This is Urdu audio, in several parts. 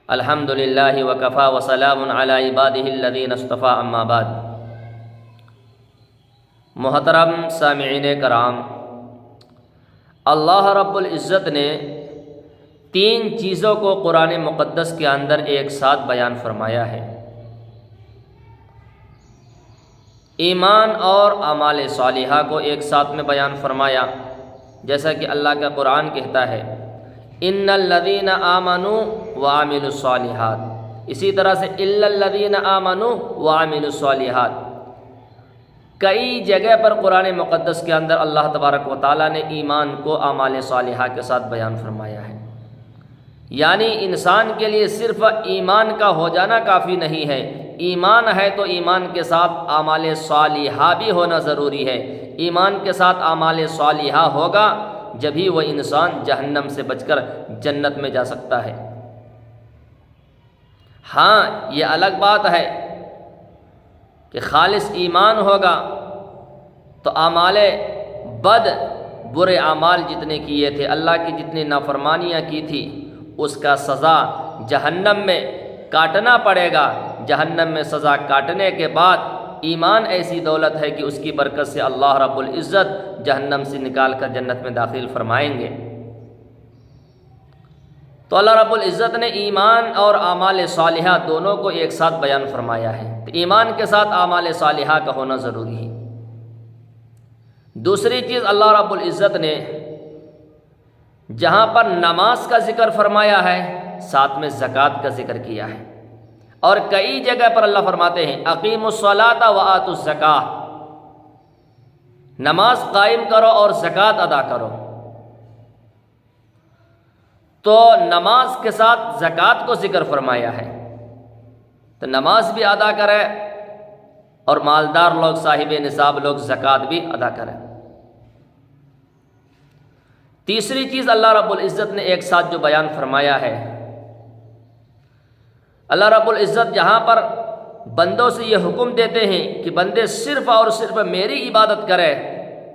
الحمد للہ وکفا وسلام علی عبادہ الذین اصطفیٰ اما بعد۔ محترم سامعین کرام، اللہ رب العزت نے تین چیزوں کو قرآن مقدس کے اندر ایک ساتھ بیان فرمایا ہے: ایمان اور اعمال صالحہ کو ایک ساتھ میں بیان فرمایا، جیسا کہ اللہ کا قرآن کہتا ہے ان الذین آمنوا وعملوا الصالحات، اسی طرح سے الا الذین آمنوا وعملوا الصالحات۔ کئی جگہ پر قرآن مقدس کے اندر اللہ تبارک و تعالیٰ نے ایمان کو اعمال صالحہ کے ساتھ بیان فرمایا ہے، یعنی انسان کے لیے صرف ایمان کا ہو جانا کافی نہیں ہے، ایمان ہے تو ایمان کے ساتھ اعمال صالحہ بھی ہونا ضروری ہے۔ ایمان کے ساتھ اعمال صالحہ ہوگا جبھی وہ انسان جہنم سے بچ کر جنت میں جا سکتا ہے۔ ہاں، یہ الگ بات ہے کہ خالص ایمان ہوگا تو اعمال بد، برے اعمال جتنے کیے تھے، اللہ کی جتنی نافرمانیاں کی تھی، اس کا سزا جہنم میں کاٹنا پڑے گا۔ جہنم میں سزا کاٹنے کے بعد ایمان ایسی دولت ہے کہ اس کی برکت سے اللہ رب العزت جہنم سے نکال کر جنت میں داخل فرمائیں گے۔ تو اللہ رب العزت نے ایمان اور اعمال صالحہ دونوں کو ایک ساتھ بیان فرمایا ہے، تو ایمان کے ساتھ اعمال صالحہ کا ہونا ضروری ہے۔ دوسری چیز، اللہ رب العزت نے جہاں پر نماز کا ذکر فرمایا ہے، ساتھ میں زکوٰۃ کا ذکر کیا ہے، اور کئی جگہ پر اللہ فرماتے ہیں اقیموا الصلاۃ وآتوا الزکاۃ، نماز قائم کرو اور زکوٰۃ ادا کرو۔ تو نماز کے ساتھ زکوٰۃ کو ذکر فرمایا ہے، تو نماز بھی ادا کرے اور مالدار لوگ، صاحب نصاب لوگ زکوٰۃ بھی ادا کریں۔ تیسری چیز اللہ رب العزت نے ایک ساتھ جو بیان فرمایا ہے، اللہ رب العزت جہاں پر بندوں سے یہ حکم دیتے ہیں کہ بندے صرف اور صرف میری عبادت کرے،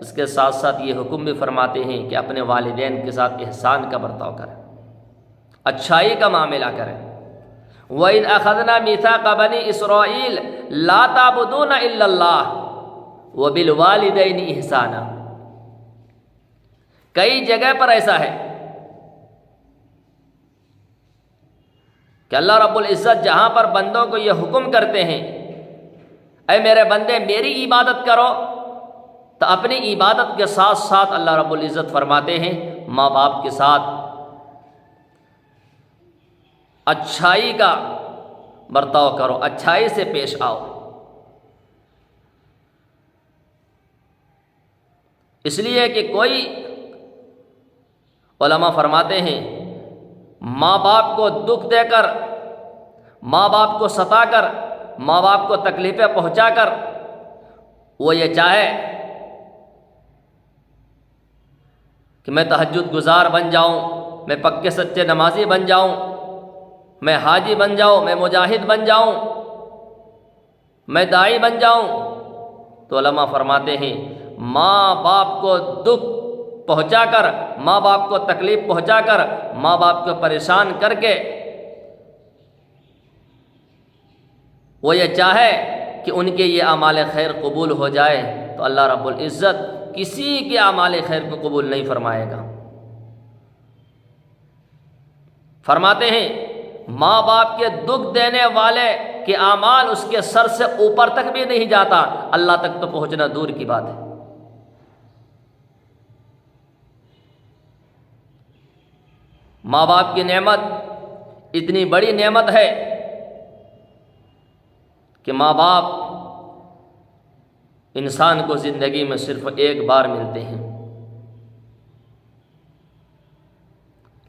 اس کے ساتھ ساتھ یہ حکم بھی فرماتے ہیں کہ اپنے والدین کے ساتھ احسان کا برتاؤ کریں، اچھائی کا معاملہ کریں۔ وَإِذْ أَخَذْنَا مِيثَاقَ بَنِي إِسْرَائِيلَ لَا تَعْبُدُونَ إِلَّا اللَّهَ وَبِالْوَالِدَيْنِ إِحْسَانًا۔ کئی جگہ پر ایسا ہے کہ اللہ رب العزت جہاں پر بندوں کو یہ حکم کرتے ہیں اے میرے بندے میری عبادت کرو، تو اپنی عبادت کے ساتھ ساتھ اللہ رب العزت فرماتے ہیں ماں باپ کے ساتھ اچھائی کا برتاؤ کرو، اچھائی سے پیش آؤ۔ اس لیے کہ کوئی علماء فرماتے ہیں ماں باپ کو دکھ دے کر، ماں باپ کو ستا کر، ماں باپ کو تکلیفیں پہنچا کر وہ یہ چاہے کہ میں تہجد گزار بن جاؤں، میں پکے سچے نمازی بن جاؤں، میں حاجی بن جاؤں، میں مجاہد بن جاؤں، میں داعی بن جاؤں، تو علماء فرماتے ہیں ماں باپ کو دکھ پہنچا کر، ماں باپ کو تکلیف پہنچا کر، ماں باپ کو پریشان کر کے وہ یہ چاہے کہ ان کے یہ اعمال خیر قبول ہو جائے، تو اللہ رب العزت کسی کے اعمال خیر کو قبول نہیں فرمائے گا۔ فرماتے ہیں ماں باپ کے دکھ دینے والے کے اعمال اس کے سر سے اوپر تک بھی نہیں جاتا، اللہ تک تو پہنچنا دور کی بات ہے۔ ماں باپ کی نعمت اتنی بڑی نعمت ہے کہ ماں باپ انسان کو زندگی میں صرف ایک بار ملتے ہیں۔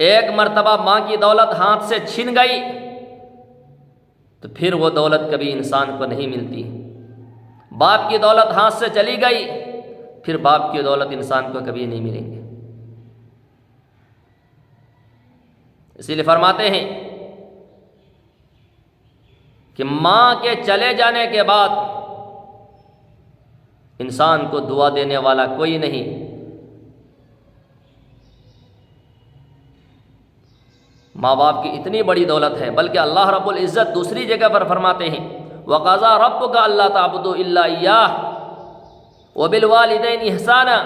ایک مرتبہ ماں کی دولت ہاتھ سے چھن گئی تو پھر وہ دولت کبھی انسان کو نہیں ملتی۔ باپ کی دولت ہاتھ سے چلی گئی، پھر باپ کی دولت انسان کو کبھی نہیں ملیں گے۔ اسی لیے فرماتے ہیں کہ ماں کے چلے جانے کے بعد انسان کو دعا دینے والا کوئی نہیں۔ ماں باپ کی اتنی بڑی دولت ہے، بلکہ اللہ رب العزت دوسری جگہ پر فرماتے ہیں وَقَضَىٰ رَبُّكَ أَلَّا تَعْبُدُوا إِلَّا إِيَّاهُ وَبِالْوَالِدَيْنِ إِحْسَانًا۔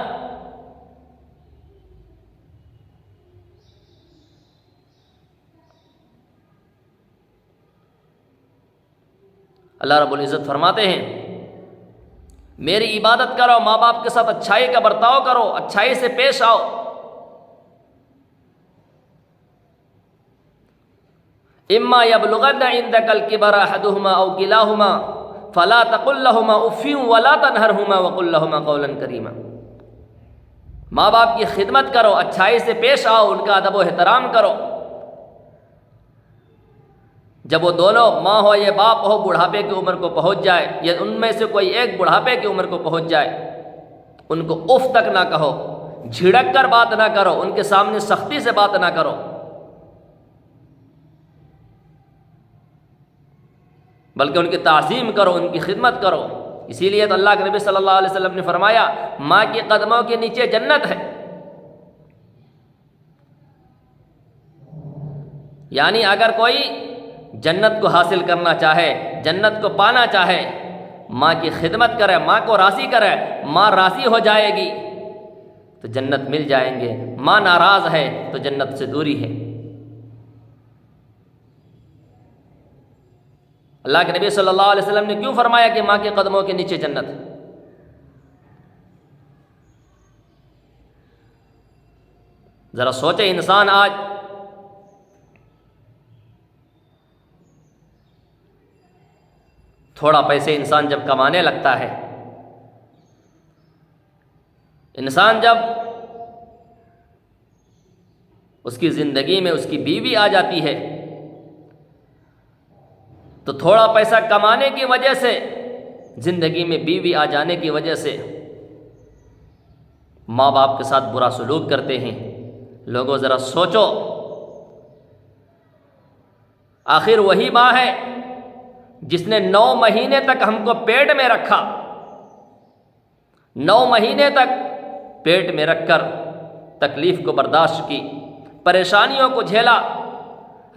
اللہ رب العزت فرماتے ہیں میری عبادت کرو، ماں باپ کے ساتھ اچھائی کا برتاؤ کرو، اچھائی سے پیش آؤ۔ اما یبلغن عندک الکبر احدہما او کلاہما فلا تقل لہما اف ولا تنہرہما وقل لہما قولا کریما۔ ماں باپ کی خدمت کرو، اچھائی سے پیش آؤ، ان کا ادب و احترام کرو۔ جب وہ دونوں ماں ہو یا باپ ہو بڑھاپے کی عمر کو پہنچ جائے، یا ان میں سے کوئی ایک بڑھاپے کی عمر کو پہنچ جائے، ان کو اف تک نہ کہو، جھڑک کر بات نہ کرو، ان کے سامنے سختی سے بات نہ کرو، بلکہ ان کی تعظیم کرو، ان کی خدمت کرو۔ اسی لیے تو اللہ کے نبی صلی اللہ علیہ وسلم نے فرمایا ماں کے قدموں کے نیچے جنت ہے۔ یعنی اگر کوئی جنت کو حاصل کرنا چاہے، جنت کو پانا چاہے، ماں کی خدمت کرے، ماں کو راضی کرے، ماں راضی ہو جائے گی تو جنت مل جائیں گے، ماں ناراض ہے تو جنت سے دوری ہے۔ اللہ کے نبی صلی اللہ علیہ وسلم نے کیوں فرمایا کہ ماں کے قدموں کے نیچے جنت ہے؟ ذرا سوچے انسان آج تھوڑا پیسے انسان جب کمانے لگتا ہے، انسان جب اس کی زندگی میں اس کی بیوی آ جاتی ہے تو تھوڑا پیسہ کمانے کی وجہ سے، زندگی میں بیوی آ جانے کی وجہ سے ماں باپ کے ساتھ برا سلوک کرتے ہیں۔ لوگوں ذرا سوچو، آخر وہی ماں ہے جس نے 9 مہینے تک ہم کو پیٹ میں رکھا، 9 مہینے تک پیٹ میں رکھ کر تکلیف کو برداشت کی، پریشانیوں کو جھیلا،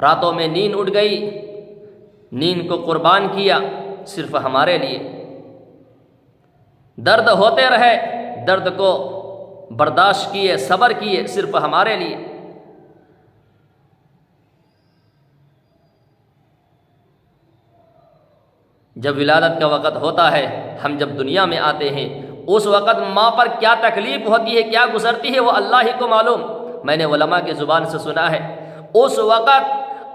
راتوں میں نیند اڑ گئی، نیند کو قربان کیا صرف ہمارے لیے، درد ہوتے رہے، درد کو برداشت کیے، صبر کیے صرف ہمارے لیے۔ جب ولادت کا وقت ہوتا ہے، ہم جب دنیا میں آتے ہیں، اس وقت ماں پر کیا تکلیف ہوتی ہے، کیا گزرتی ہے، وہ اللہ ہی کو معلوم۔ میں نے علماء کی زبان سے سنا ہے اس وقت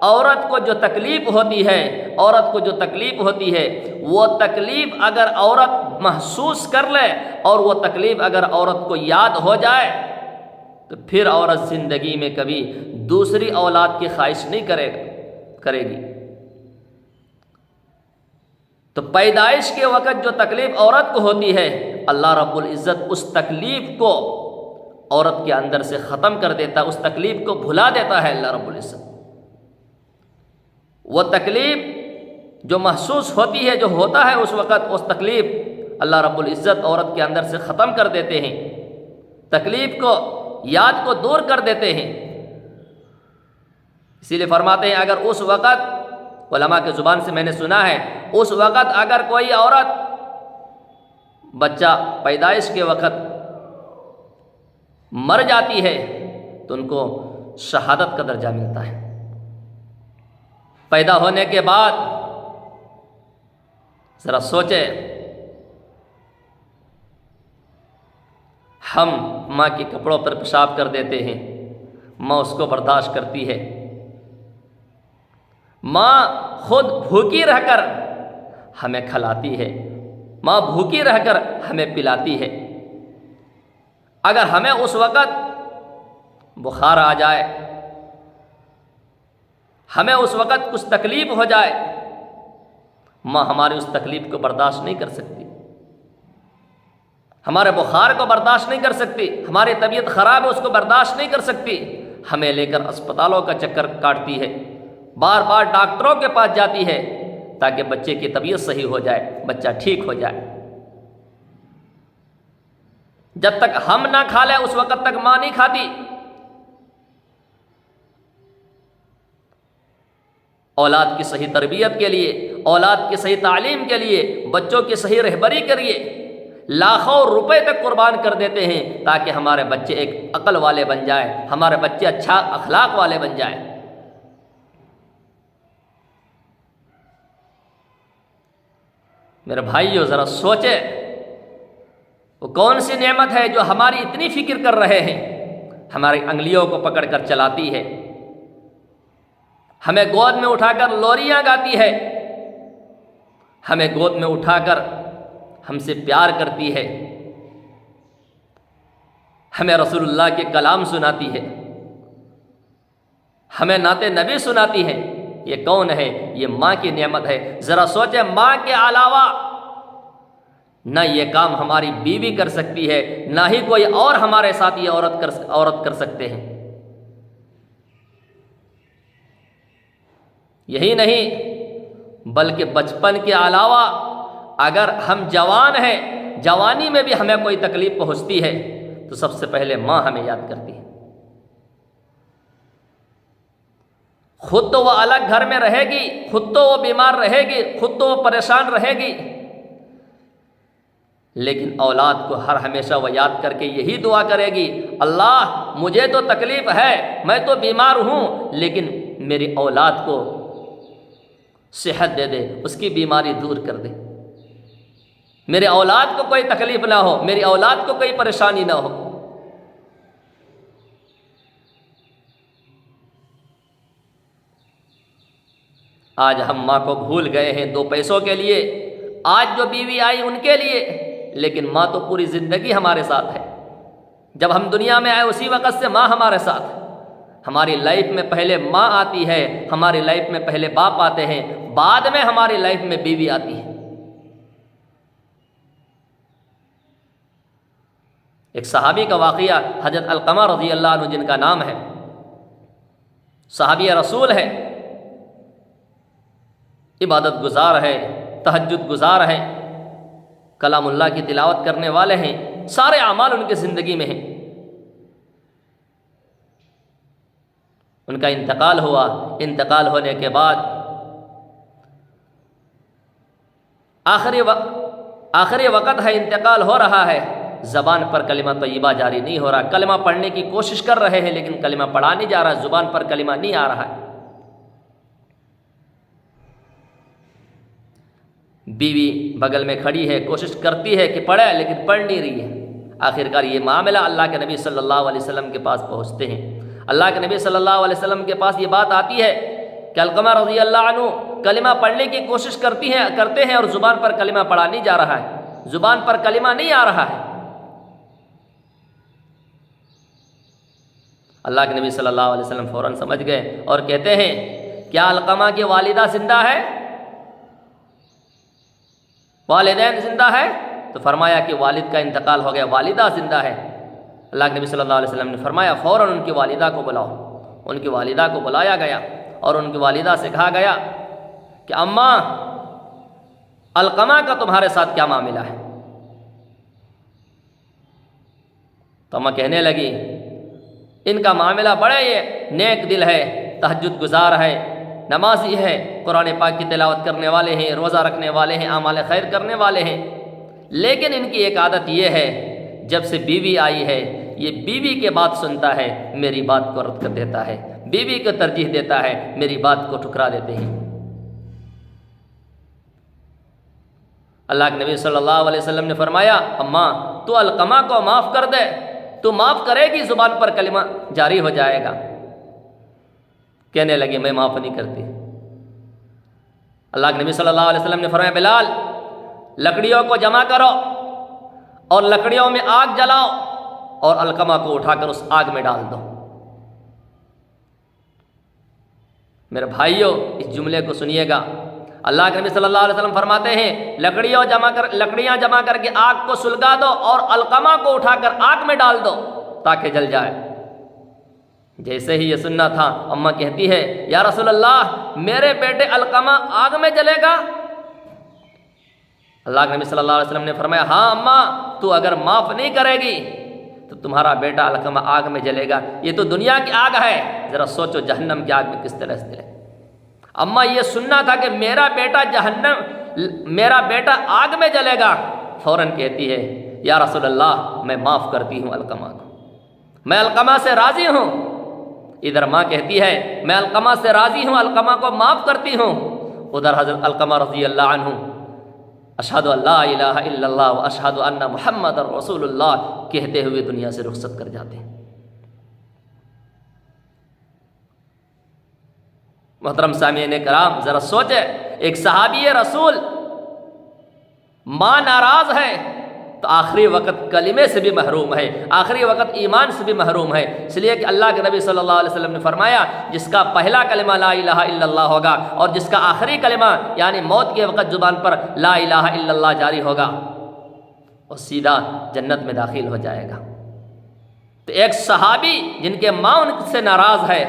عورت کو جو تکلیف ہوتی ہے، عورت کو جو تکلیف ہوتی ہے، وہ تکلیف اگر عورت محسوس کر لے اور وہ تکلیف اگر عورت کو یاد ہو جائے تو پھر عورت زندگی میں کبھی دوسری اولاد کی خواہش نہیں کرے گی۔ تو پیدائش کے وقت جو تکلیف عورت کو ہوتی ہے، اللہ رب العزت اس تکلیف کو عورت کے اندر سے ختم کر دیتا ہے، اس تکلیف کو بھلا دیتا ہے اللہ رب العزت۔ وہ تکلیف جو محسوس ہوتی ہے، جو ہوتا ہے اس وقت، اس تکلیف اللہ رب العزت عورت کے اندر سے ختم کر دیتے ہیں، تکلیف کو، یاد کو دور کر دیتے ہیں۔ اسی لیے فرماتے ہیں اگر اس وقت، علماء کی زبان سے میں نے سنا ہے، اس وقت اگر کوئی عورت بچہ پیدائش کے وقت مر جاتی ہے تو ان کو شہادت کا درجہ ملتا ہے۔ پیدا ہونے کے بعد ذرا سوچے، ہم ماں کے کپڑوں پر پیشاب کر دیتے ہیں، ماں اس کو برداشت کرتی ہے، ماں خود بھوکی رہ کر ہمیں کھلاتی ہے، ماں بھوکی رہ کر ہمیں پلاتی ہے۔ اگر ہمیں اس وقت بخار آ جائے، ہمیں اس وقت کچھ تکلیف ہو جائے، ماں ہماری اس تکلیف کو برداشت نہیں کر سکتی، ہمارے بخار کو برداشت نہیں کر سکتی، ہماری طبیعت خراب ہے اس کو برداشت نہیں کر سکتی، ہمیں لے کر اسپتالوں کا چکر کاٹتی ہے، بار بار ڈاکٹروں کے پاس جاتی ہے تاکہ بچے کی طبیعت صحیح ہو جائے، بچہ ٹھیک ہو جائے۔ جب تک ہم نہ کھا لیں اس وقت تک ماں نہیں کھاتی۔ اولاد کی صحیح تربیت کے لیے، اولاد کی صحیح تعلیم کے لیے، بچوں کی صحیح رہبری کے لیے لاکھوں روپے تک قربان کر دیتے ہیں تاکہ ہمارے بچے ایک عقل والے بن جائیں، ہمارے بچے اچھا اخلاق والے بن جائیں۔ میرے بھائیو ذرا سوچے، وہ کون سی نعمت ہے جو ہماری اتنی فکر کر رہے ہیں، ہماری انگلیوں کو پکڑ کر چلاتی ہے، ہمیں گود میں اٹھا کر لوریاں گاتی ہے، ہمیں گود میں اٹھا کر ہم سے پیار کرتی ہے، ہمیں رسول اللہ کے کلام سناتی ہے، ہمیں نعت نبی سناتی ہے۔ یہ کون ہے؟ یہ ماں کی نعمت ہے۔ ذرا سوچیں، ماں کے علاوہ نہ یہ کام ہماری بیوی کر سکتی ہے، نہ ہی کوئی اور ہمارے ساتھ یہ عورت کر سکتے ہیں۔ یہی نہیں بلکہ بچپن کے علاوہ اگر ہم جوان ہیں، جوانی میں بھی ہمیں کوئی تکلیف پہنچتی ہے تو سب سے پہلے ماں ہمیں یاد کرتی ہے۔ خود تو وہ الگ گھر میں رہے گی، خود تو وہ بیمار رہے گی، خود تو وہ پریشان رہے گی، لیکن اولاد کو ہر ہمیشہ وہ یاد کر کے یہی دعا کرے گی، اللہ مجھے تو تکلیف ہے، میں تو بیمار ہوں، لیکن میری اولاد کو صحت دے دے، اس کی بیماری دور کر دے، میرے اولاد کو کوئی تکلیف نہ ہو، میری اولاد کو کوئی پریشانی نہ ہو۔ آج ہم ماں کو بھول گئے ہیں 2 پیسوں کے لیے، آج جو بیوی آئی ان کے لیے، لیکن ماں تو پوری زندگی ہمارے ساتھ ہے۔ جب ہم دنیا میں آئے اسی وقت سے ماں ہمارے ساتھ ہے۔ ہماری لائف میں پہلے ماں آتی ہے، ہماری لائف میں پہلے باپ آتے ہیں، بعد میں ہماری لائف میں بیوی آتی ہے۔ ایک صحابی کا واقعہ، حضرت علقمہ رضی اللہ عنہ جن کا نام ہے، صحابی رسول ہے، عبادت گزار ہے، تہجد گزار ہے، کلام اللہ کی تلاوت کرنے والے ہیں، سارے اعمال ان کی زندگی میں ہیں۔ ان کا انتقال ہوا، انتقال ہونے کے بعد آخری وقت ہے، انتقال ہو رہا ہے، زبان پر کلمہ طیبہ جاری نہیں ہو رہا، کلمہ پڑھنے کی کوشش کر رہے ہیں لیکن کلمہ پڑھا نہیں جا رہا، زبان پر کلمہ نہیں آ رہا ہے۔ بیوی بغل میں کھڑی ہے، کوشش کرتی ہے کہ پڑھے لیکن پڑھ نہیں رہی ہے۔ آخرکار یہ معاملہ اللہ کے نبی صلی اللہ علیہ وسلم کے پاس پہنچتے ہیں۔ اللہ کے نبی صلی اللہ علیہ وسلم کے پاس یہ بات آتی ہے کہ علقمہ رضی اللہ عنہ کلمہ پڑھنے کی کوشش کرتے ہیں اور زبان پر کلمہ پڑھا نہیں جا رہا ہے، زبان پر کلمہ نہیں آ رہا ہے۔ اللہ کے نبی صلی اللہ علیہ وسلم فوراً سمجھ گئے اور کہتے ہیں، کیا علقمہ کی والدہ زندہ ہے؟ والدین زندہ ہے؟ تو فرمایا کہ والد کا انتقال ہو گیا، والدہ زندہ ہے۔ اللہ کے نبی صلی اللہ علیہ وسلم نے فرمایا فوراً ان کی والدہ کو بلاؤ۔ ان کی والدہ کو بلایا گیا اور ان کی والدہ سے کہا گیا کہ اماں، علقمہ کا تمہارے ساتھ کیا معاملہ ہے؟ تو اماں کہنے لگی، ان کا معاملہ بڑے یہ نیک دل ہے، تہجد گزار ہے، نمازی ہے، قرآن پاک کی تلاوت کرنے والے ہیں، روزہ رکھنے والے ہیں، اعمال خیر کرنے والے ہیں، لیکن ان کی ایک عادت یہ ہے، جب سے بیوی آئی ہے یہ بیوی کے بات سنتا ہے، میری بات کو رد کر دیتا ہے، بیوی کو ترجیح دیتا ہے، میری بات کو ٹھکرا دیتے ہیں۔ اللہ کے نبی صلی اللہ علیہ وسلم نے فرمایا، اماں تو علقمہ کو معاف کر دے، تو معاف کرے گی، زبان پر کلمہ جاری ہو جائے گا۔ کہنے لگے میں معاف نہیں کرتی۔ اللہ کے نبی صلی اللہ علیہ وسلم نے فرمایا، بلال لکڑیوں کو جمع کرو اور لکڑیوں میں آگ جلاؤ اور علقمہ کو اٹھا کر اس آگ میں ڈال دو۔ میرے بھائیوں اس جملے کو سنیے گا، اللہ کے نبی صلی اللہ علیہ وسلم فرماتے ہیں لکڑیاں جمع کر کے آگ کو سلگا دو اور علقمہ کو اٹھا کر آگ میں ڈال دو تاکہ جل جائے۔ جیسے ہی یہ سننا تھا، اماں کہتی ہے، یا رسول اللہ میرے بیٹے علقمہ آگ میں جلے گا؟ اللہ کے نبی صلی اللہ علیہ وسلم نے فرمایا، ہاں اماں، تو اگر معاف نہیں کرے گی تو تمہارا بیٹا علقمہ آگ میں جلے گا۔ یہ تو دنیا کی آگ ہے، ذرا سوچو جہنم کی آگ میں کس طرح سے جلے۔ اماں یہ سننا تھا کہ میرا بیٹا آگ میں جلے گا، فوراً کہتی ہے یا رسول اللہ میں معاف کرتی ہوں علقمہ کو، میں علقمہ سے راضی ہوں۔ ادھر ماں کہتی ہے میں علقمہ سے راضی ہوں، علقمہ کو معاف کرتی ہوں۔ ادھر حضرت علقمہ رضی اللہ عنہ اشہد ان لا الہ الا اللہ و اشہد ان محمد رسول اللہ کہتے ہوئے دنیا سے رخصت کر جاتے ہیں۔ محترم سامعین کرام، ذرا سوچے، ایک صحابی رسول ماں ناراض ہے تو آخری وقت کلمے سے بھی محروم ہے، آخری وقت ایمان سے بھی محروم ہے، اس لیے کہ اللہ کے نبی صلی اللہ علیہ وسلم نے فرمایا جس کا پہلا کلمہ لا الہ الا اللہ ہوگا اور جس کا آخری کلمہ یعنی موت کے وقت زبان پر لا الہ الا اللہ جاری ہوگا وہ سیدھا جنت میں داخل ہو جائے گا۔ تو ایک صحابی جن کے ماں ان سے ناراض ہے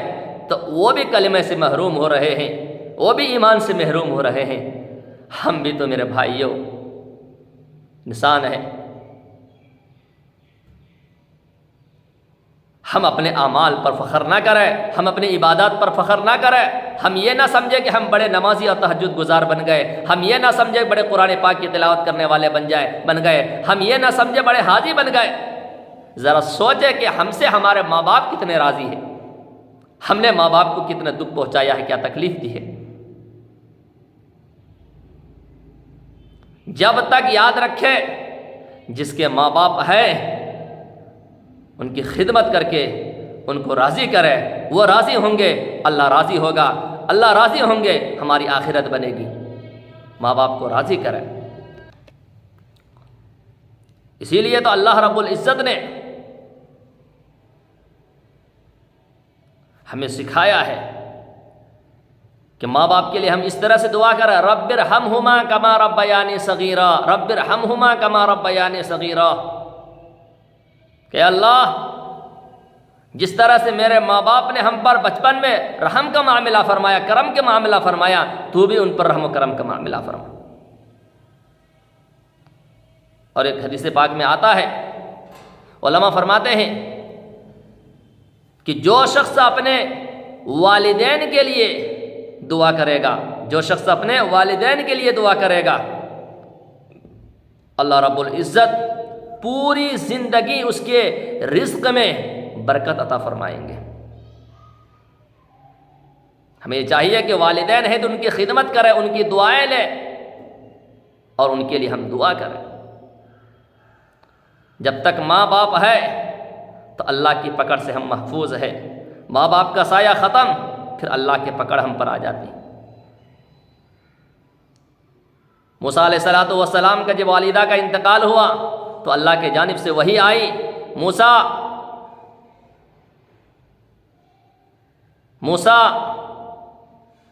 تو وہ بھی کلمے سے محروم ہو رہے ہیں، وہ بھی ایمان سے محروم ہو رہے ہیں۔ ہم بھی تو میرے بھائیوں انسان ہیں، ہم اپنے اعمال پر فخر نہ کریں، ہم اپنی عبادات پر فخر نہ کریں، ہم یہ نہ سمجھیں کہ ہم بڑے نمازی اور تہجد گزار بن گئے، ہم یہ نہ سمجھیں بڑے قرآن پاک کی تلاوت کرنے والے بن گئے، ہم یہ نہ سمجھیں بڑے حاجی بن گئے۔ ذرا سوچیں کہ ہم سے ہمارے ماں باپ کتنے راضی ہیں، ہم نے ماں باپ کو کتنا دکھ پہنچایا ہے، کیا تکلیف دی ہے۔ جب تک یاد رکھے جس کے ماں باپ ہیں ان کی خدمت کر کے ان کو راضی کرے، وہ راضی ہوں گے اللہ راضی ہوگا، اللہ راضی ہوں گے ہماری آخرت بنے گی۔ ماں باپ کو راضی کرے، اسی لیے تو اللہ رب العزت نے ہمیں سکھایا ہے کہ ماں باپ کے لیے ہم اس طرح سے دعا کریں، رب ارحمہما کما ربیانی صغیرا، رب ارحمہما کما ربیانی صغیرا، کہ اللہ جس طرح سے میرے ماں باپ نے ہم پر بچپن میں رحم کا معاملہ فرمایا، کرم کا معاملہ فرمایا، تو بھی ان پر رحم و کرم کا معاملہ فرما۔ اور ایک حدیث پاک میں آتا ہے، علماء فرماتے ہیں کہ جو شخص اپنے والدین کے لیے دعا کرے گا، جو شخص اپنے والدین کے لیے دعا کرے گا، اللہ رب العزت پوری زندگی اس کے رزق میں برکت عطا فرمائیں گے۔ ہمیں یہ چاہیے کہ والدین ہیں تو ان کی خدمت کریں، ان کی دعائیں لیں اور ان کے لیے ہم دعا کریں۔ جب تک ماں باپ ہے تو اللہ کی پکڑ سے ہم محفوظ ہیں، ماں باپ کا سایہ ختم پھر اللہ کی پکڑ ہم پر آ جاتی۔ موسیٰ علیہ السلام کا جب والدہ کا انتقال ہوا تو اللہ کے جانب سے وحی آئی، موسیٰ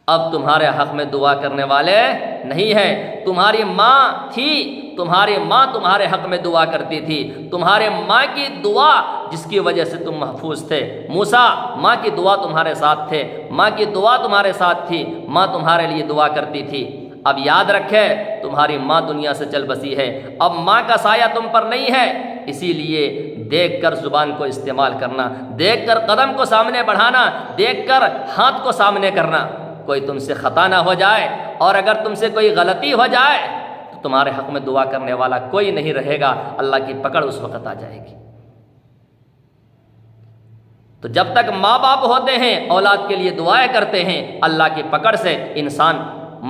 اب تمہارے حق میں دعا کرنے والے نہیں ہیں، تمہاری ماں تھی، تمہاری ماں تمہارے حق میں دعا کرتی تھی، تمہارے ماں کی دعا جس کی وجہ سے تم محفوظ تھے۔ موسیٰ ماں کی دعا تمہارے ساتھ تھے، ماں کی دعا تمہارے ساتھ تھی، ماں تمہارے لیے دعا کرتی تھی۔ اب یاد رکھے تمہاری ماں دنیا سے چل بسی ہے، اب ماں کا سایہ تم پر نہیں ہے، اسی لیے دیکھ کر زبان کو استعمال کرنا، دیکھ کر قدم کو سامنے بڑھانا، دیکھ کر ہاتھ کو سامنے کرنا۔ کوئی تم سے خطا نہ ہو جائے اور اگر تم سے کوئی غلطی ہو جائے تو تمہارے حق میں دعا کرنے والا کوئی نہیں رہے گا، اللہ کی پکڑ اس وقت آ جائے گی۔ تو جب تک ماں باپ ہوتے ہیں اولاد کے لیے دعائیں کرتے ہیں، اللہ کی پکڑ سے انسان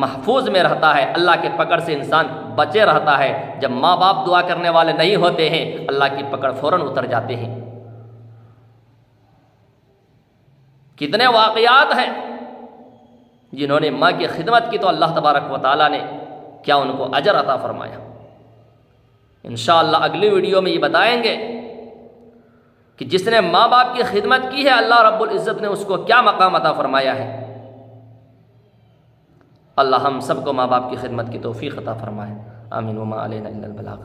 محفوظ میں رہتا ہے، اللہ کی پکڑ سے انسان بچے رہتا ہے۔ جب ماں باپ دعا کرنے والے نہیں ہوتے ہیں اللہ کی پکڑ فوراً اتر جاتے ہیں۔ کتنے واقعات ہیں جنہوں نے ماں کی خدمت کی تو اللہ تبارک و تعالیٰ نے کیا ان کو اجر عطا فرمایا۔ انشاءاللہ اگلی ویڈیو میں یہ بتائیں گے کہ جس نے ماں باپ کی خدمت کی ہے اللہ رب العزت نے اس کو کیا مقام عطا فرمایا ہے۔ اللہ ہم سب کو ماں باپ کی خدمت کی توفیق عطا فرمائے، آمین۔ وما علینا الا البلاغ۔